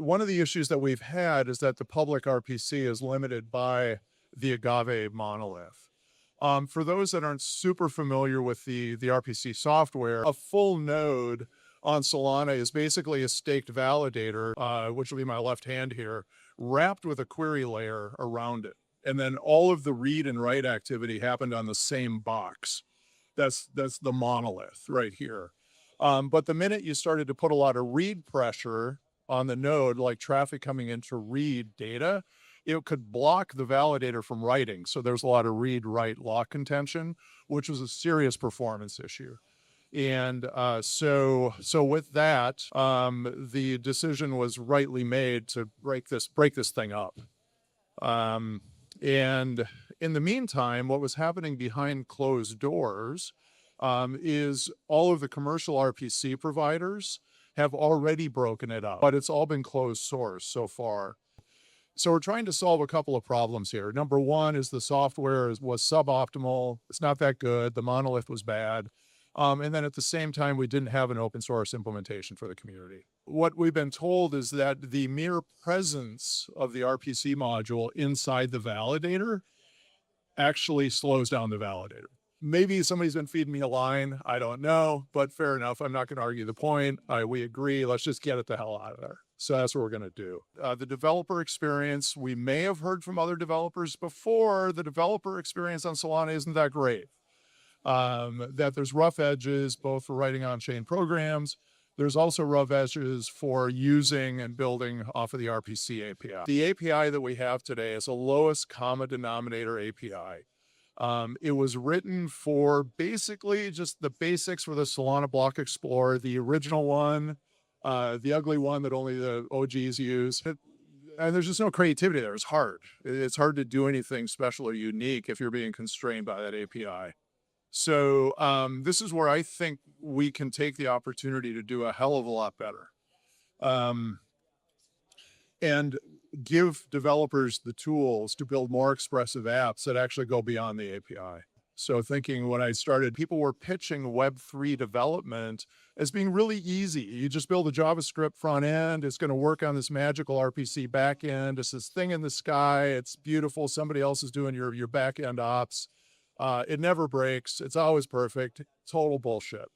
one of the issues that we've had is that the public RPC is limited by the Agave monolith. For those that aren't super familiar with the RPC software, a full node on Solana is basically a staked validator, which will be my left hand here, wrapped with a query layer around it. And then all of the read and write activity happened on the same box. That's the monolith right here. But the minute you started to put a lot of read pressure on the node, like traffic coming in to read data, it could block the validator from writing. So there's a lot of read-write lock contention, which was a serious performance issue. And so with that, the decision was rightly made to break this thing up. And in the meantime, what was happening behind closed doors is all of the commercial RPC providers have already broken it up, but it's all been closed source so far. So we're trying to solve a couple of problems here. Number one is the software was suboptimal. It's not that good. The monolith was bad. And then at the same time, we didn't have an open source implementation for the community. What we've been told is that the mere presence of the RPC module inside the validator actually slows down the validator. Maybe somebody's been feeding me a line. I don't know, but fair enough. I'm not going to argue the point. We agree. Let's just get it the hell out of there. So that's what we're going to do. The developer experience, we may have heard from other developers before, the developer experience on Solana isn't that great. That there's rough edges, both for writing on-chain programs. There's also rough edges for using and building off of the RPC API. The API that we have today is a lowest common denominator API. It was written for basically just the basics for the Solana Block Explorer, the original one, the ugly one that only the OGs use. And there's just no creativity there. It's hard. It's hard to do anything special or unique if you're being constrained by that API. So this is where I think we can take the opportunity to do a hell of a lot better. And give developers the tools to build more expressive apps that actually go beyond the API. So thinking when I started, people were pitching Web3 development as being really easy. You just build a JavaScript front end. It's going to work on this magical RPC back end. It's this thing in the sky. It's beautiful. Somebody else is doing your back end ops. It never breaks. It's always perfect. Total bullshit.